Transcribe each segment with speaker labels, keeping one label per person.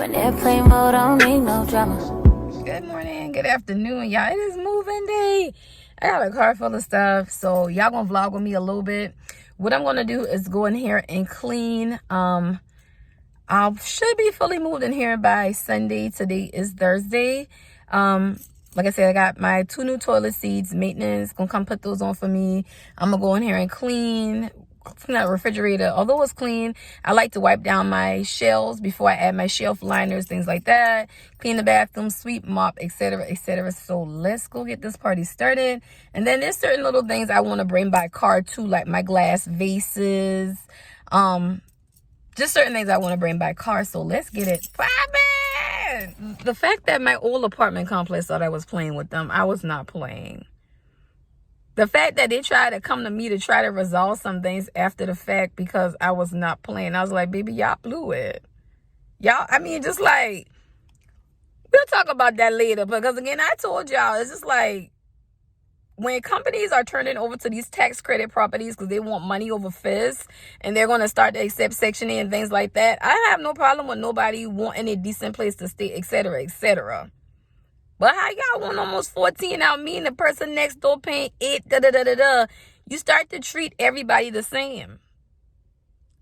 Speaker 1: in airplane mode, I don't need no drama.
Speaker 2: Good morning, good afternoon, y'all. It is moving day. I got a car full of stuff, so y'all gonna vlog with me a little bit. What I'm gonna do is go in here and clean. I should be fully moved in here by Sunday. Today is Thursday. Like I said, I got my 2 new toilet seats. Maintenance gonna come put those on for me. I'm gonna go in here and clean that refrigerator. Although it's clean, I like to wipe down my shelves before I add my shelf liners, things like that. Clean the bathroom, sweep, mop, etc., etc. So let's go get this party started. And then there's certain little things I want to bring by car too, like my glass vases, just certain things I want to bring by car. So let's get it poppin'. The fact that my old apartment complex thought I was playing with them, I was not playing. The fact that they tried to come to me to try to resolve some things after the fact because I was not playing. I was like, baby, y'all blew it. Y'all, I mean, just like, we'll talk about that later. Because again, I told y'all, it's just like, when companies are turning over to these tax credit properties because they want money over fist and they're going to start to accept Section 8 and things like that, I have no problem with nobody wanting a decent place to stay, etc., etc. But how y'all want almost 14 out me and the person next door paying 8, da-da-da-da-da. You start to treat everybody the same.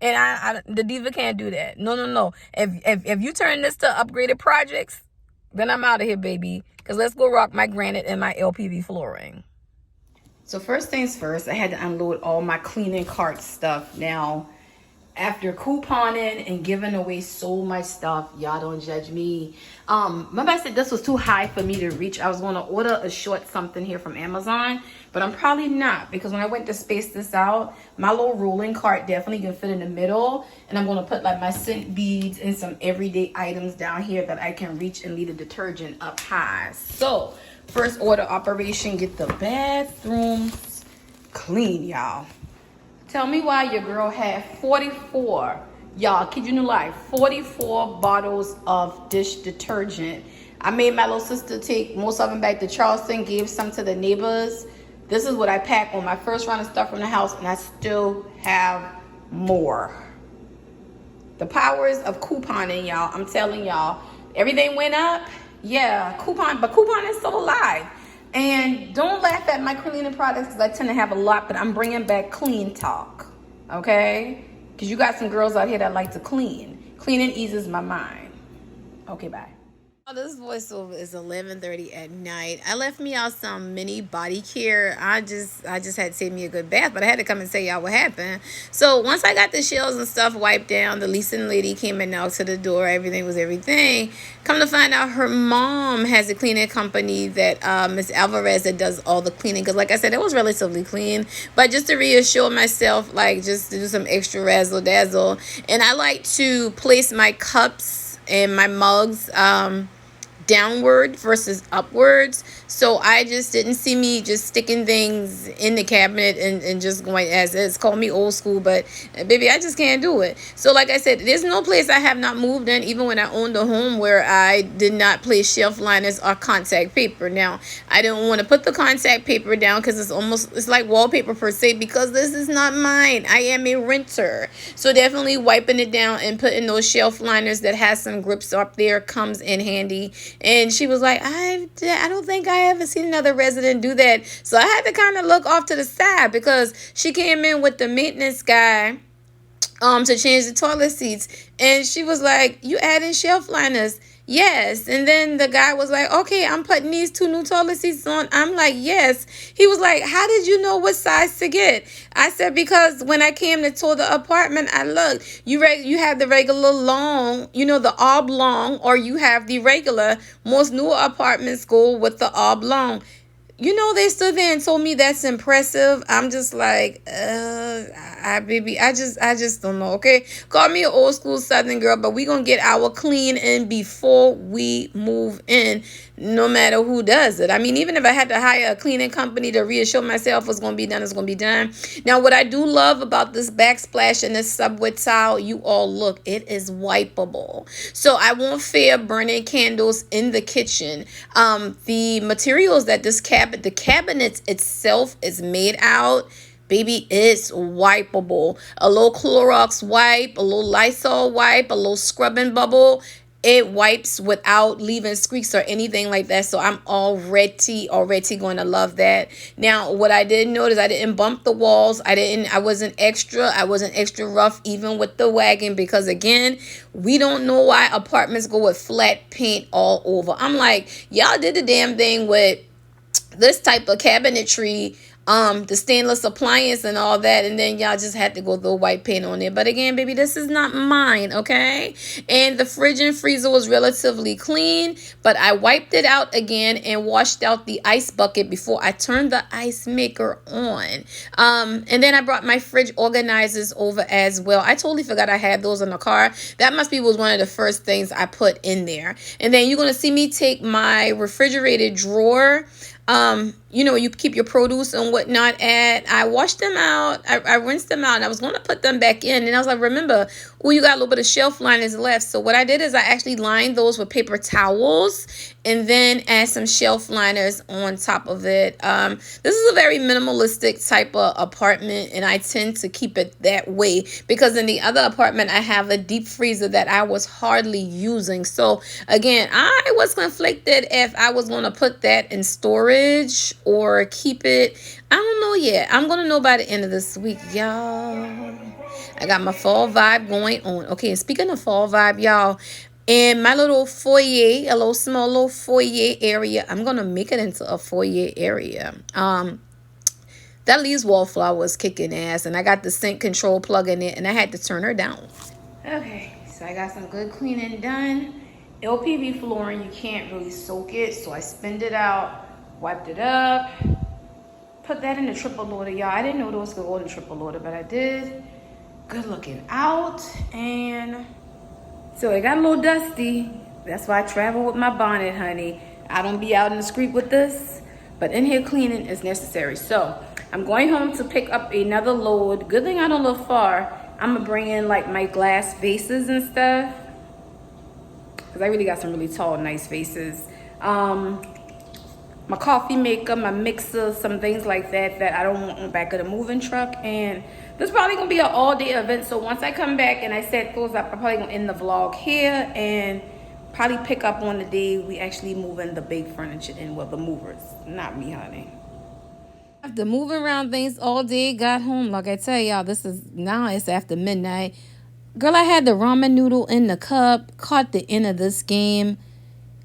Speaker 2: And the Diva can't do that. No. If you turn this to upgraded projects, then I'm out of here, baby. Because let's go rock my granite and my LPV flooring. So first things first, I had to unload all my cleaning cart stuff. Now, after couponing and giving away so much stuff, y'all don't judge me. Remember I said this was too high for me to reach. I was going to order a short something here from Amazon, but I'm probably not, because when I went to space this out, my little rolling cart definitely can fit in the middle, and I'm going to put like my scent beads and some everyday items down here that I can reach and leave the detergent up high. So first order operation, get the bathrooms clean, y'all. Tell me why your girl had 44, y'all, kid you no lie, 44 bottles of dish detergent. I made my little sister take most of them back to Charleston, gave some to the neighbors. This is what I packed on my first round of stuff from the house, and I still have more. The powers of couponing, y'all. I'm telling y'all, everything went up. Yeah, but coupon is still alive. And don't laugh at my cleaning products because I tend to have a lot, but I'm bringing back clean talk, okay? Because you got some girls out here that like to clean. Cleaning eases my mind. Okay, bye. This voiceover is 11:30 at night. I left me out some mini body care. I just had to take me a good bath, but I had to come and tell y'all what happened. So once I got the shells and stuff wiped down, the leasing lady came and knocked to the door. Everything was everything. Come to find out, her mom has a cleaning company that Miss Alvarez that does all the cleaning. Because like I said, it was relatively clean. But just to reassure myself, like just to do some extra razzle dazzle. And I like to place my cups and my mugs downward versus upwards, so I just didn't see me just sticking things in the cabinet and just going as is. Call me old school, but baby, I just can't do it. So like I said, there's no place I have not moved in, even when I owned a home, where I did not place shelf liners or contact paper. Now I didn't want to put the contact paper down because it's like wallpaper per se, because this is not mine. I am a renter, so definitely wiping it down and putting those shelf liners that has some grips up there comes in handy. And she was like, I don't think I ever seen another resident do that. So I had to kind of look off to the side, because she came in with the maintenance guy to change the toilet seats. And she was like, you adding shelf liners? Yes. And then the guy was like, okay, I'm putting these 2 new toilet seats on. I'm like, yes. He was like, how did you know what size to get? I said, because when I came to tour the apartment, I looked. You have the regular long, the oblong, or you have the regular. Most newer apartments go with the oblong. They stood there and told me that's impressive. I'm just like, baby, I just don't know, okay? Call me an old school Southern girl, but we gonna get our clean in before we move in, no matter who does it. I mean, even if I had to hire a cleaning company to reassure myself what's gonna be done, it's gonna be done. Now, what I do love about this backsplash and this subway towel, you all look, it is wipeable. So I won't fear burning candles in the kitchen. The materials that the cabinet itself is made out, baby, it's wipeable. A little Clorox wipe, a little Lysol wipe, a little scrubbing bubble, it wipes without leaving streaks or anything like that. So I'm already going to love that. Now, what I did notice, I didn't bump the walls. I wasn't extra rough even with the wagon, because again, we don't know why apartments go with flat paint all over. I'm like, y'all did the damn thing with this type of cabinetry, the stainless appliance and all that, and then y'all just had to go throw white paint on it. But again, baby, this is not mine, okay? And the fridge and freezer was relatively clean, but I wiped it out again and washed out the ice bucket before I turned the ice maker on. And then I brought my fridge organizers over as well. I totally forgot I had those in the car. That must be was one of the first things I put in there. And then you're gonna see me take my refrigerated drawer, you keep your produce and whatnot at. I washed them out. I rinsed them out, and I was going to put them back in. And I was like, remember, you got a little bit of shelf liners left. So what I did is I actually lined those with paper towels and then add some shelf liners on top of it. This is a very minimalistic type of apartment, and I tend to keep it that way because in the other apartment, I have a deep freezer that I was hardly using. So again, I was conflicted if I was going to put that in storage or keep it. I don't know yet. I'm going to know by the end of this week, y'all. I got my fall vibe going on. Okay, and speaking of fall vibe, y'all, in my little foyer, a small little foyer area, I'm going to make it into a foyer area. That leaves wallflower is kicking ass, and I got the sink control plug in it, and I had to turn her down. Okay, so I got some good cleaning done. LPV flooring, you can't really soak it, so I spinned it out, wiped it up, put that in the triple loader, y'all. I didn't know those could go in the triple loader, but I did. Good looking out, and so it got a little dusty. That's why I travel with my bonnet, honey. I don't be out in the street with this, but in here cleaning is necessary. So I'm going home to pick up another load. Good thing I don't live far. I'm gonna bring in like my glass vases and stuff, because I really got some really tall, nice vases. My coffee maker, my mixer, some things like that I don't want on the back of the moving truck. And this is probably gonna be an all-day event. So once I come back and I set those up, I'm probably gonna end the vlog here and probably pick up on the day we actually move in the big furniture in. Well, the movers, not me, honey. After moving around things all day, got home. Like I tell y'all, it's after midnight. Girl, I had the ramen noodle in the cup, caught the end of this game,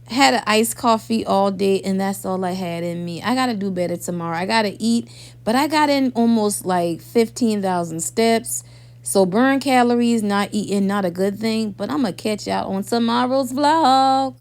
Speaker 2: had an iced coffee all day, and that's all I had in me. I got to do better tomorrow. I got to eat, but I got in almost like 15,000 steps. So burn calories, not eating, not a good thing, but I'm going to catch y'all on tomorrow's vlog.